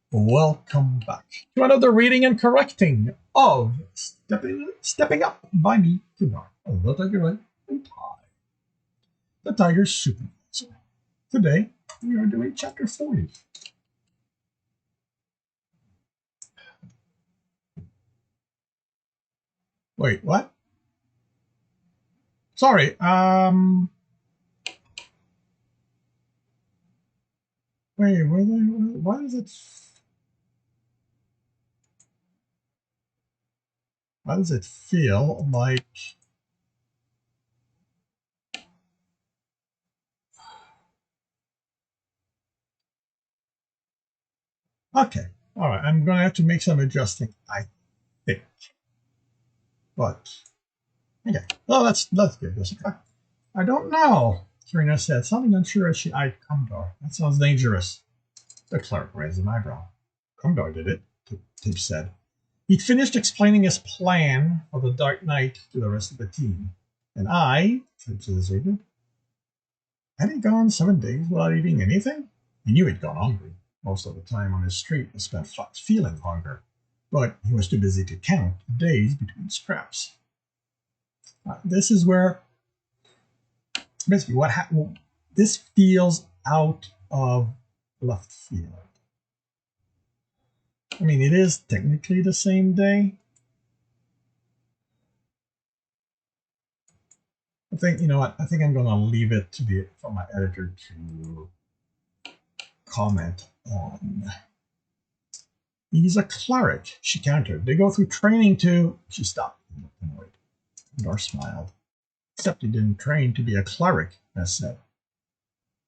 Welcome back to another reading and correcting of Stepping Up by me, Tudor, the Tiger Eye, and Ty, the Tiger's Supervisor. Today, we are doing Chapter 40. Wait, what? Sorry, wait, why does it... Why does it feel like... Okay, alright, I'm gonna have to make some adjusting, I think. But, okay, well, let's give this a try. I don't know, Serena said, something unsure as she eyed Commodore. That sounds dangerous. The clerk raised an eyebrow. Commodore did it, Tibs said. He'd finished explaining his plan for the dark night to the rest of the team. And I, Tibs asserted, had he gone 7 days without eating anything? He knew he'd gone hungry. Most of the time on his street was spent feeling hunger, but he was too busy to count the days between scraps. This is where basically what happened. This feels out of left field. I mean, it is technically the same day. I think, you know what, I think I'm going to leave it for my editor to comment on. He's a cleric, she countered. They go through training to... She stopped and looked annoyed. Dar smiled. Except he didn't train to be a cleric, Ness said.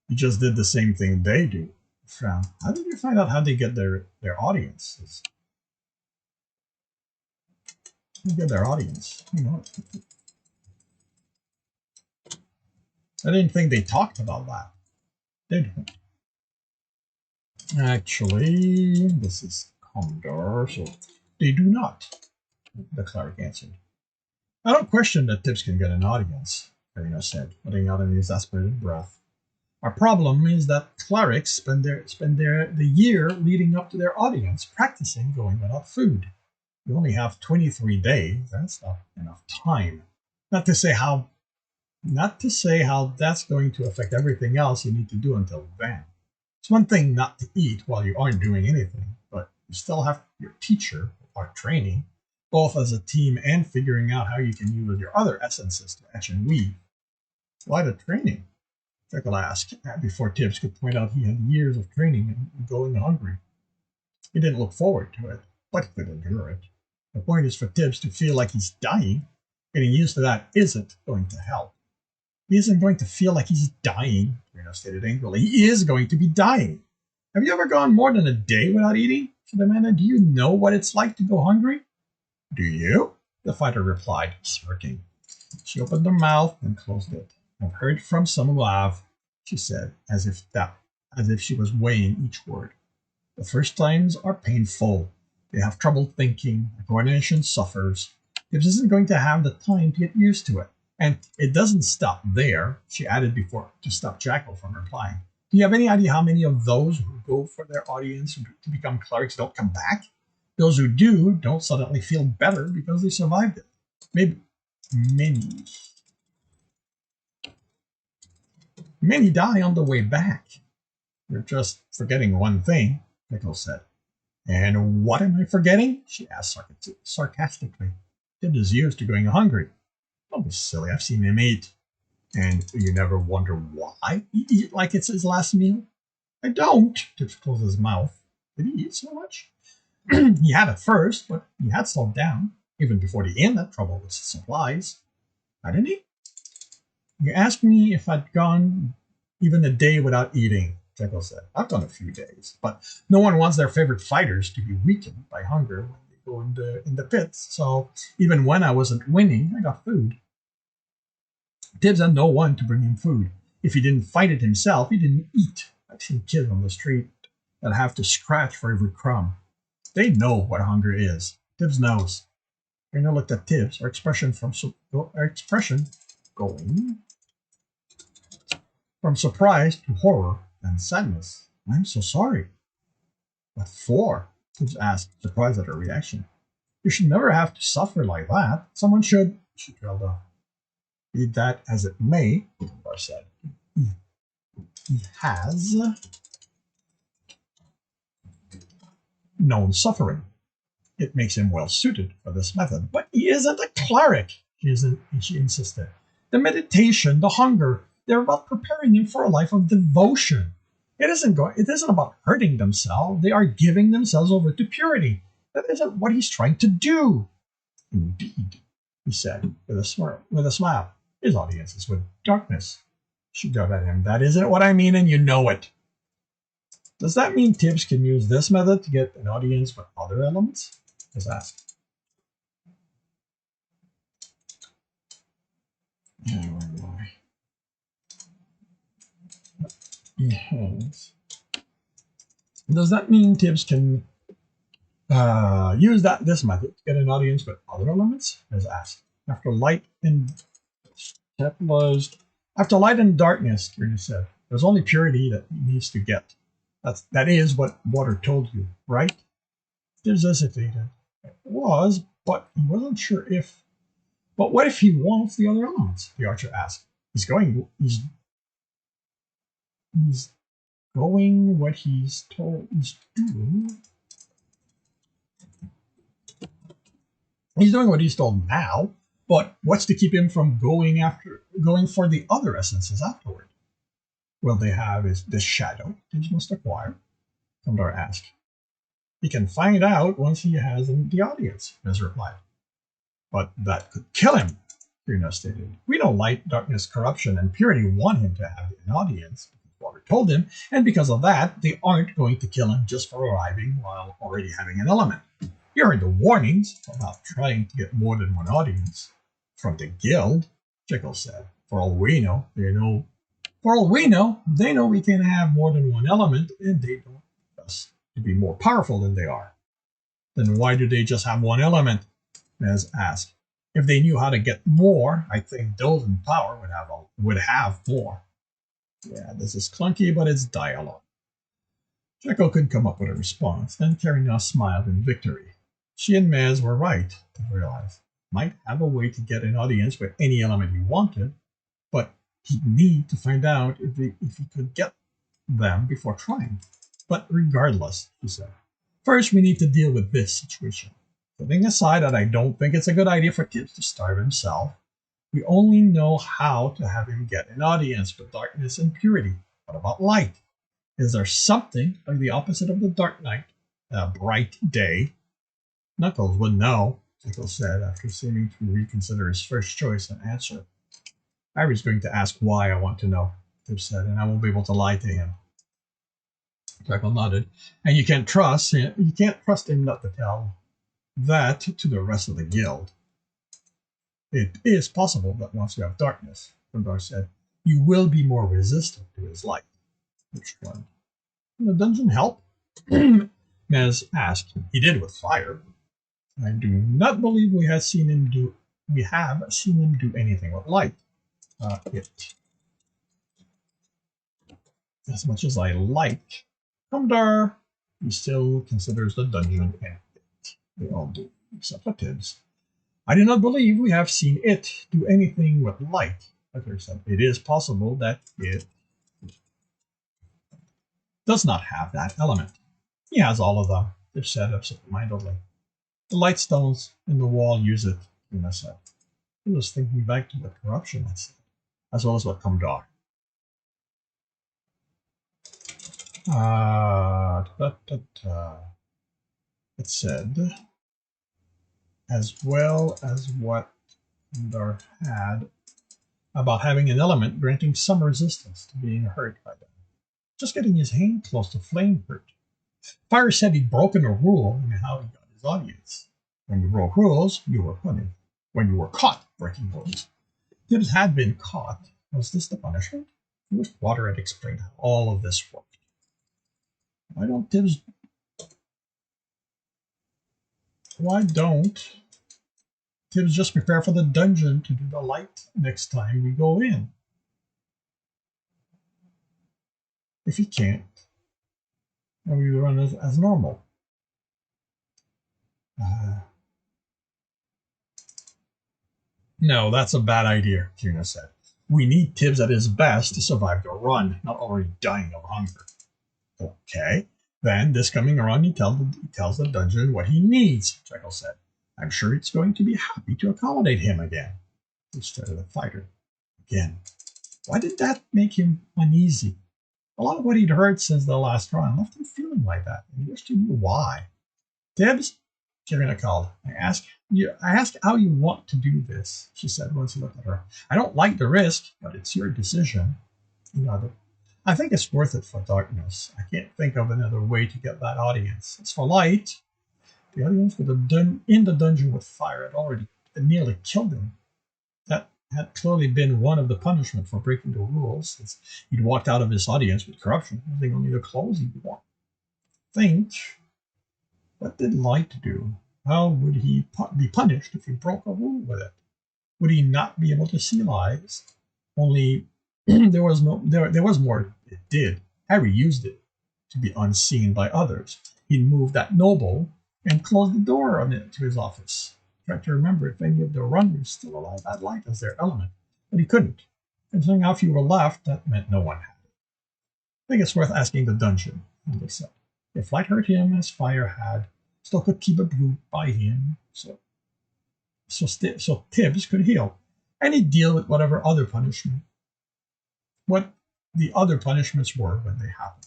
He just did the same thing they do. Frown. How did you find out how they get their audiences? How get their audience? You know, I didn't think they talked about that. They don't. Actually, this is Commodore, so they do not, the cleric answered. I don't question that Tibs can get an audience, Karina said, letting out an exasperated breath. Our problem is that clerics spend the year leading up to their audience practicing going without food. You only have 23 days. That's not enough time. Not to say how that's going to affect everything else you need to do until then. It's one thing not to eat while you aren't doing anything, but you still have your teacher or training, both as a team and figuring out how you can use your other essences to etch and weave. Why the training? Jekyll asked, before Tibs could point out he had years of training and going hungry. He didn't look forward to it, but he could endure it. The point is for Tibs to feel like he's dying. Getting used to that isn't going to help. He isn't going to feel like he's dying, Reno stated angrily. He is going to be dying. Have you ever gone more than a day without eating? Said Amanda. Do you know what it's like to go hungry? Do you? The fighter replied, smirking. She opened her mouth and closed it. I've heard from some who have, she said, as if she was weighing each word. The first times are painful. They have trouble thinking. The coordination suffers. Tibs isn't going to have the time to get used to it. And it doesn't stop there, she added before to stop Jackal from replying. Do you have any idea how many of those who go for their audience to become clerics don't come back? Those who do don't suddenly feel better because they survived it. Maybe many die on the way back. You're just forgetting one thing, Pickle said. And what am I forgetting? She asked sarcastically. Tibs is used to going hungry. Don't be silly, I've seen him eat. And you never wonder why he eat like it's his last meal? I don't. Tibs closed his mouth. Did he eat so much? He had at first, but he had slowed down. Even before the inn had trouble with supplies. Hadn't he? You asked me if I'd gone even a day without eating, Jekyll said. I've gone a few days, but no one wants their favorite fighters to be weakened by hunger when they go in the pits, so even when I wasn't winning, I got food. Tibs had no one to bring him food. If he didn't fight it himself, he didn't eat. I've seen kids on the street that have to scratch for every crumb. They know what hunger is. Tibs knows. Rena looked at Tibs, her expression going from surprise to horror and sadness. I'm so sorry. What for? Tibbs asked, surprised at her reaction. You should never have to suffer like that. Someone should. She trailed off. Be that as it may, Bar said. He has known suffering. It makes him well suited for this method. But he isn't a cleric, she insisted. The meditation, the hunger, they're about preparing him for a life of devotion. It isn't about hurting themselves. They are giving themselves over to purity. That isn't what he's trying to do. Indeed, he said with a smile. His audience is with darkness. She glared at him. That isn't what I mean, and you know it. Does that mean Tibs can use this method to get an audience with other elements? Let's ask. Does that mean Tibs can use this method to get an audience with other elements? Let's ask. After light and darkness, Trina said, there's only purity that he needs to get. That is what water told you, right? Tibs hesitated. It was, but he wasn't sure if. But what if he wants the other elements? The archer asked. He's going what he's told he's doing. He's doing what he's told now, but what's to keep him from going for the other essences afterward? Will they have is this shadow Tibs must acquire? Kandar asked. He can find out once he has the audience, Miz replied. But that could kill him, Trina stated. We know light, darkness, corruption, and purity want him to have an audience. Water told him, and because of that, they aren't going to kill him just for arriving while already having an element. You heard the warnings about trying to get more than one audience. From the guild, Jekyll said. For all we know, they know we can have more than one element, and they don't us to be more powerful than they are. Then why do they just have one element? Mez asked. If they knew how to get more, I think those in power would have more. Yeah, this is clunky, but it's dialogue. Jekyll couldn't come up with a response, then Karina smiled in victory. She and Mez were right, to realize. Might have a way to get an audience with any element he wanted, but he'd need to find out if he could get them before trying. But regardless, she said, first we need to deal with this situation. Putting aside that I don't think it's a good idea for Tibs to starve himself, we only know how to have him get an audience with darkness and purity. What about light? Is there something like the opposite of the dark night, a bright day? Knuckles would know, Jekyll said after seeming to reconsider his first choice and answer. Harry's going to ask why I want to know, Tibs said, and I won't be able to lie to him. Jekyll nodded. And you can't trust him not to tell that to the rest of the guild. It is possible that once you have darkness, Kandar said, you will be more resistant to his light. Which one? The dungeon help? Mez asked. He did with fire. I do not believe we have seen him do anything with light. As much as I like Kandar, he still considers the dungeon empty. They all do, except for Tibs. I do not believe we have seen it do anything with light. Like said, it is possible that it does not have that element. He has all of them, Tibs said absent-mindedly. The light stones in the wall use it, Luna said. He was thinking back to what corruption had said, as well as what Kandar. It said, as well as what Kandar had about having an element granting some resistance to being hurt by them. Just getting his hand close to flame hurt. Fire said he'd broken a rule in how he got his audience. When you broke rules, you were punished. When you were caught breaking rules. Tibs had been caught. Was this the punishment? I wish Water had explained how all of this worked. Why don't Tibs just prepare for the dungeon to do the light next time we go in? If he can't, or we run as normal. Uh, no, that's a bad idea, Gina said. We need Tibs at his best to survive the run, not already dying of hunger. Okay. Then, this coming run, he tells the dungeon what he needs, Jekyll said. I'm sure it's going to be happy to accommodate him again. He started a fighter. Again. Why did that make him uneasy? A lot of what he'd heard since the last run left him feeling like that, and he wished he knew why. Tibs, Kirina called. I ask how you want to do this, she said once he looked at her. I don't like the risk, but it's your decision. He nodded. I think it's worth it for darkness. I can't think of another way to get that audience. As for light, the audience in the dungeon with fire had nearly killed him. That had clearly been one of the punishments for breaking the rules, since he'd walked out of his audience with corruption, using only the clothes he'd worn. Think, what did light do? How would he be punished if he broke a rule with it? Would he not be able to see lives? Only there was more it did. Harry used it to be unseen by others. He'd moved that noble and closed the door on it to his office. Tried to remember if any of the runners still alive had light as their element, but he couldn't. Considering how few were left, that meant no one had it. I think it's worth asking the dungeon, they said. If light hurt him as fire had, still could keep a brute by him, so Tibs could heal, and he'd deal with what the other punishments were when they happened.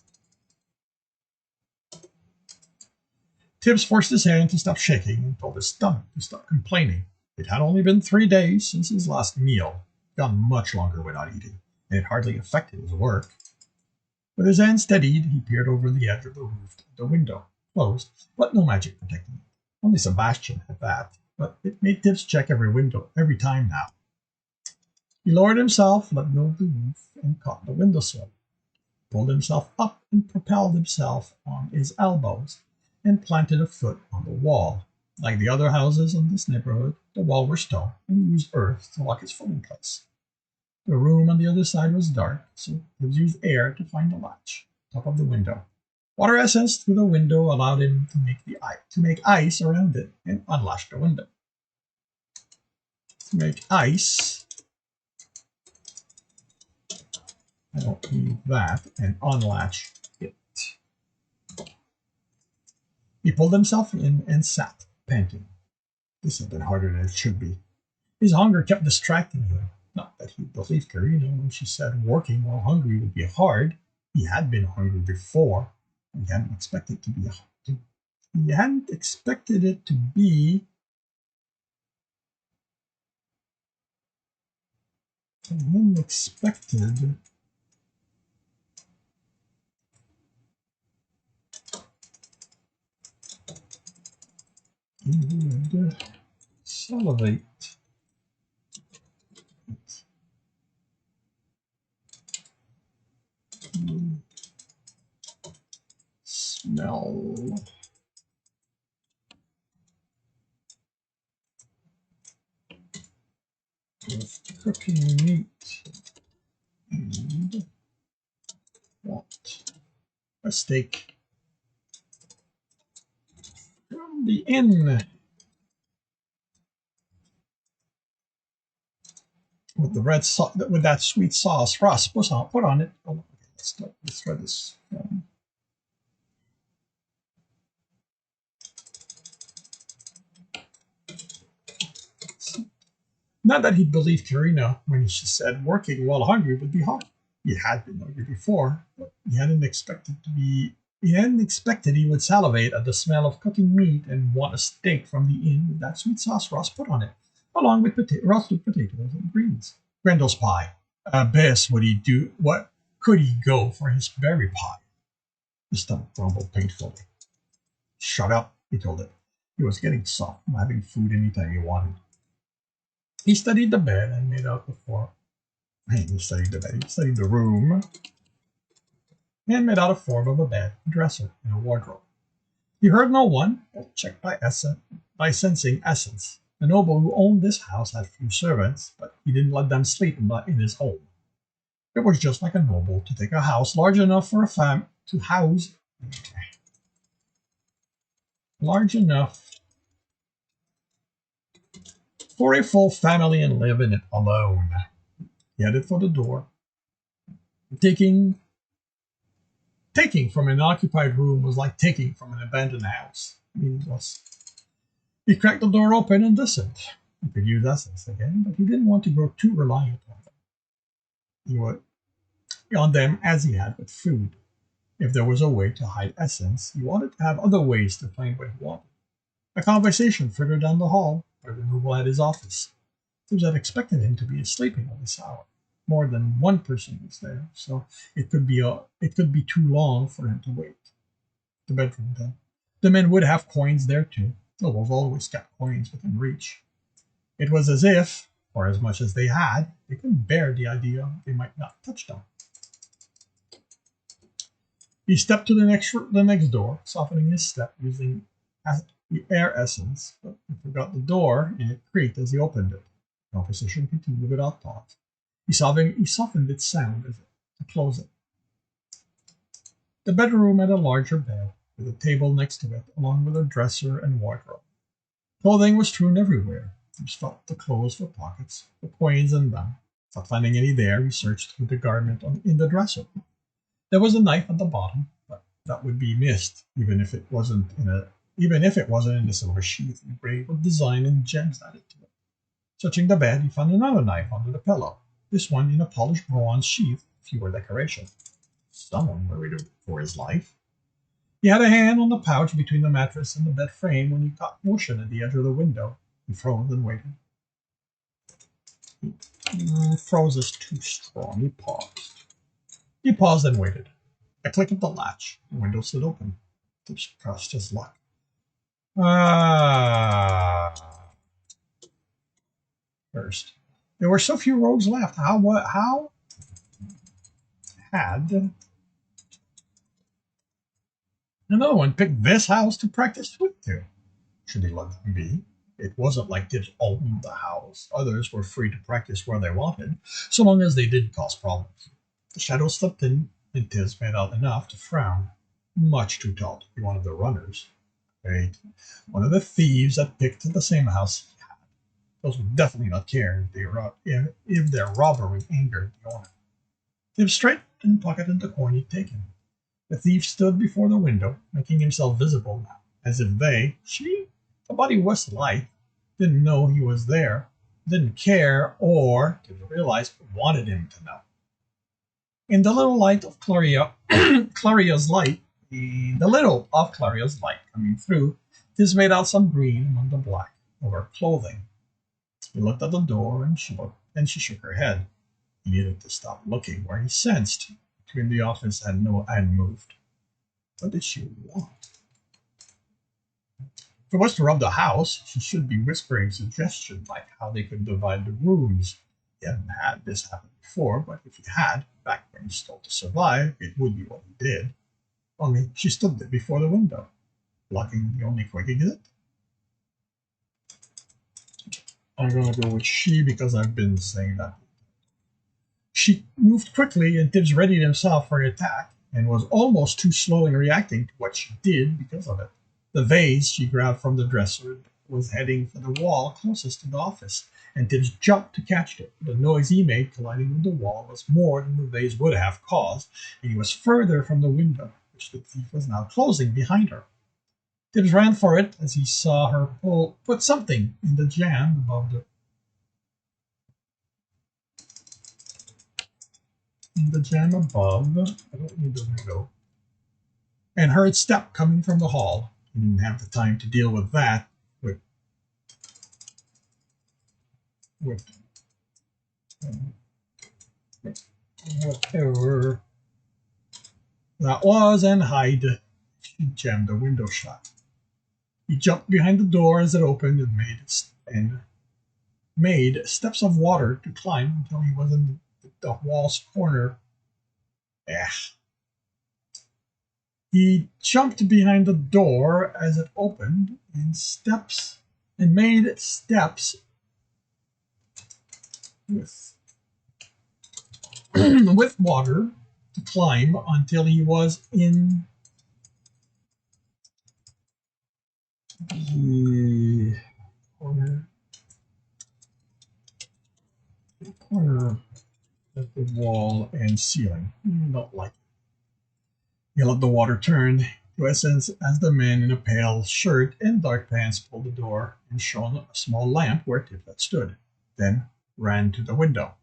Tibs forced his hand to stop shaking and told his stomach to stop complaining. It had only been 3 days since his last meal. He'd gone much longer without eating, and it hardly affected his work. With his hand steadied, he peered over the edge of the roof at the window, closed, but no magic protecting it. Only Sebastian had that, but it made Tibs check every window every time now. He lowered himself, let go of the roof, and caught the windowsill. Pulled himself up and propelled himself on his elbows, and planted a foot on the wall. Like the other houses in this neighborhood, the walls were stone and used earth to lock his foot in place. The room on the other side was dark, so Tibs used air to find the latch, top of the window. Water essence through the window allowed him to make ice around it and unlatch the window. To make ice, I don't need that, and unlatch it. He pulled himself in and sat, panting. This had been harder than it should be. His hunger kept distracting him. Not that he believed Karina when she said working while hungry would be hard. He had been hungry before, and he hadn't expected it to be. He hadn't expected it to be. He hadn't expected. He would salivate. Smell of cooking meat and want a steak from the inn with the with that sweet sauce Ross put on it. Oh, okay, let's try this. Not that he believed Karina when she said working while hungry would be hard. He had been hungry before, but he hadn't expected he would salivate at the smell of cooking meat and want a steak from the inn with that sweet sauce Ross put on it, along with roasted potatoes and greens. Grendel's pie. Best would he do? What could he go for his berry pie? The stomach grumbled painfully. Shut up, he told it. He was getting soft from having food anytime he wanted. He studied the bed and made out the floor. He studied the room, and made out a form of a bed, a dresser, and a wardrobe. He heard no one, but checked by sensing essence. The noble who owned this house had few servants, but he didn't let them sleep in his home. It was just like a noble to take a house large enough for a to house large enough for a full family and live in it alone. He headed for the door, taking from an occupied room was like taking from an abandoned house. I mean, he cracked the door open and listened. He could use essence again, but he didn't want to grow too reliant on them. He would on them as he had with food. If there was a way to hide essence, he wanted to have other ways to find what he wanted. A conversation further down the hall, where the noble had his office. Tibbs had expected him to be sleeping at this hour. More than one person was there, so it could be too long for him to wait. The bedroom then. The men would have coins there too. Nobles always kept coins within reach. It was as if, or as much as they had, they couldn't bear the idea they might not touch them. He stepped to the next door, softening his step using the air essence, but he forgot the door and it creaked as he opened it. The conversation continued without thought. He softened its sound as to close it. The bedroom had a larger bed, with a table next to it, along with a dresser and wardrobe. Clothing was strewn everywhere. He felt the clothes for pockets, the coins in them. Not finding any there, he searched through the garment in the dresser. There was a knife at the bottom, but that would be missed, even if it wasn't in the silver sheath engraved with design and gems added to it. Searching the bed, he found another knife under the pillow. This one in a polished bronze sheath, fewer decoration. Someone worried for his life. He had a hand on the pouch between the mattress and the bed frame when he caught motion at the edge of the window. He froze and waited. Froze is too strong. He paused. He paused and waited. A click of the latch. The window slid open. Tibbs pressed his luck. First. There were so few rogues left. How had another one picked this house to practice with to? Should he let them be? It wasn't like Tibbs owned the house. Others were free to practice where they wanted, so long as they didn't cause problems. The shadow slipped in, and Tibbs made out enough to frown. Much too tall to be one of the runners. Right? One of the thieves that picked the same house he had. Those would definitely not care if their robbery angered the owner. Tibbs straightened and pocketed the coin he'd taken. The thief stood before the window, making himself visible now, as if somebody was light, didn't know he was there, didn't care, or, didn't realize, wanted him to know. In the little light of Claria's light, the little of Claria's light coming through, Tibbs made out some green among the black of her clothing. He looked at the door and she shook her head. He needed to stop looking where he sensed between the office and moved. What did she want? If it was to rob the house, she should be whispering suggestions like how they could divide the rooms. He hadn't had this happen before, but if he had, back when he stole to survive, it would be what he did. Only she stood there before the window, blocking the only quick exit. I'm going to go with she because I've been saying that. She moved quickly and Tibbs readied himself for an attack and was almost too slow in reacting to what she did because of it. The vase she grabbed from the dresser was heading for the wall closest to the office, and Tibbs jumped to catch it. The noise he made colliding with the wall was more than the vase would have caused, and he was further from the window, which the thief was now closing behind her. Tibbs ran for it as he saw her put something in the jam above I don't need the window, and heard step coming from the hall. He didn't have the time to deal with that with whatever that was and hide. She jammed the window shut. He jumped behind the door as it opened and made steps of water to climb until he was in the wall's corner. He jumped behind the door as it opened and made steps with with water to climb until he was in the corner of the wall and ceiling. Not like it. He let the water turn to essence as the man in a pale shirt and dark pants pulled the door and shone a small lamp where Tibs had stood, then ran to the window.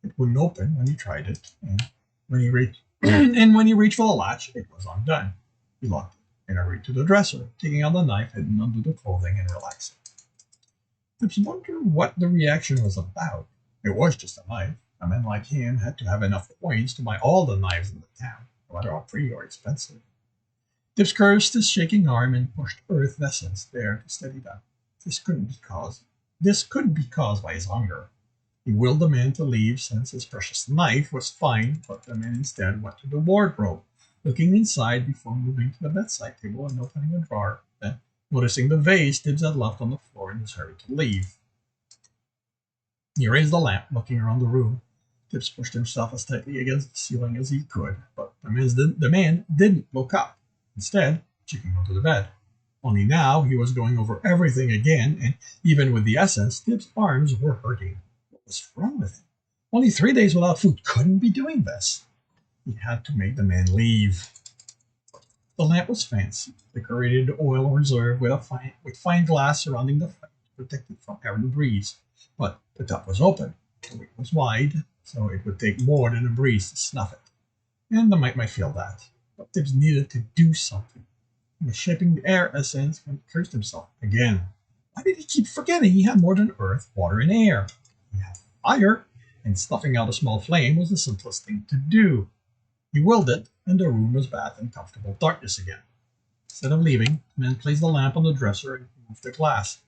It wouldn't open when he tried it, and when he reached for the latch, it was undone. He locked it and hurried to the dresser, taking out the knife hidden under the clothing and relaxing. Tibs wondered what the reaction was about. It was just a knife. A man like him had to have enough coins to buy all the knives in the town, no matter how pretty or expensive. Tibs cursed his shaking arm and pushed earth essence there to steady them. This could be caused by his hunger. He willed the man to leave since his precious knife was fine, but the man instead went to the wardrobe, looking inside before moving to the bedside table and opening a drawer, then noticing the vase Tibs had left on the floor in his hurry to leave. He raised the lamp, looking around the room. Tibs pushed himself as tightly against the ceiling as he could, but the man didn't look up, instead checking onto the bed. Only now he was going over everything again, and even with the essence, Tibs' arms were hurting. What was wrong with him? Only 3 days without food couldn't be doing this. He had to make the man leave. The lamp was fancy, decorated oil reserve with fine glass surrounding the flame to protect it from air and breeze. But the top was open, the wick was wide, so it would take more than a breeze to snuff it. And the mite might feel that. But Tibs needed to do something. He was shaping the air essence and cursed himself again. Why did he keep forgetting he had more than earth, water, and air? He had fire, and snuffing out a small flame was the simplest thing to do. He willed it, and the room was bathed in comfortable darkness again. Instead of leaving, the man placed the lamp on the dresser and removed the glass.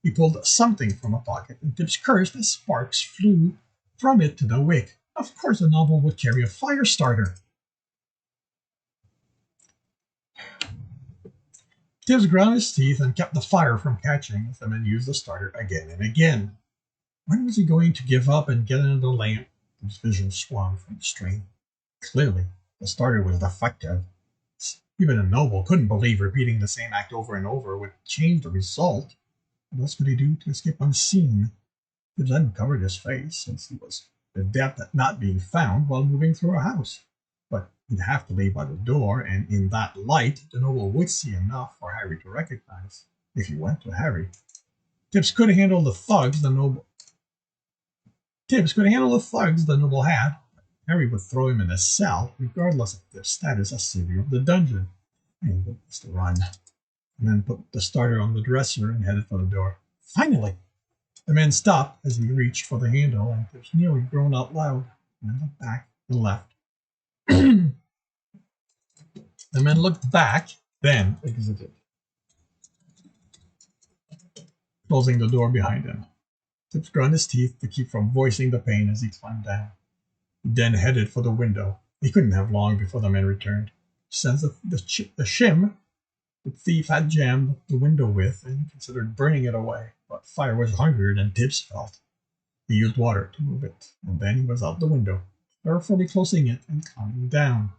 He pulled something from a pocket, and Tibs cursed as sparks flew from it to the wick. Of course, the novel would carry a fire starter. Tibs ground his teeth and kept the fire from catching as the man used the starter again and again. When was he going to give up and get into the lamp? His vision swung from the strain. Clearly, the starter was defective. Even a noble couldn't believe repeating the same act over and over would change the result. What else could he do to escape unseen? Tibs hadn't covered his face, since he was adept at not being found while moving through a house. But he'd have to leave by the door, and in that light, the noble would see enough for Harry to recognize, if he went to Harry. Tibs could handle the thugs the noble had. Harry would throw him in a cell, regardless of their status as savior of the dungeon. And he would just run, and then put the starter on the dresser and headed for the door. Finally! The man stopped as he reached for the handle, and Tibs nearly groaned out loud, and then looked back and left. The man looked back, then exited, closing the door behind him. Tibs ground his teeth to keep from voicing the pain as he climbed down. He then headed for the window. He couldn't have long before the man returned. Since the shim the thief had jammed the window with and considered burning it away, but fire was hungrier than Tibs felt. He used water to move it, and then he was out the window, carefully closing it and climbing down.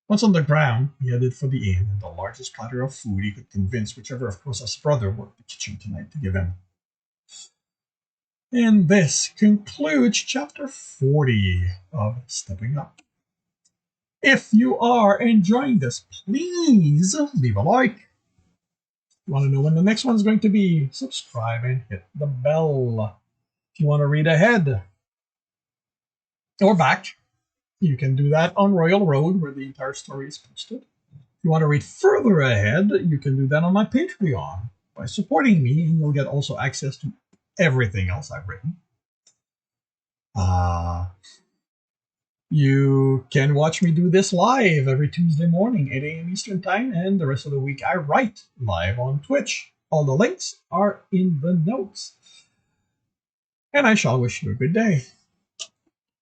Once on the ground, he headed for the inn and the largest platter of food he could convince whichever of Rosa's brother worked the kitchen tonight to give him. And this concludes chapter 40 of Stepping Up. If you are enjoying this, please leave a like. If you want to know when the next one is going to be, subscribe and hit the bell. If you want to read ahead or back, you can do that on Royal Road, where the entire story is posted. If you want to read further ahead, you can do that on my Patreon by supporting me, and you'll get also access to everything else I've written. You can watch me do this live every Tuesday morning, 8 a.m. Eastern Time, and the rest of the week I write live on Twitch. All the links are in the notes. And I shall wish you a good day.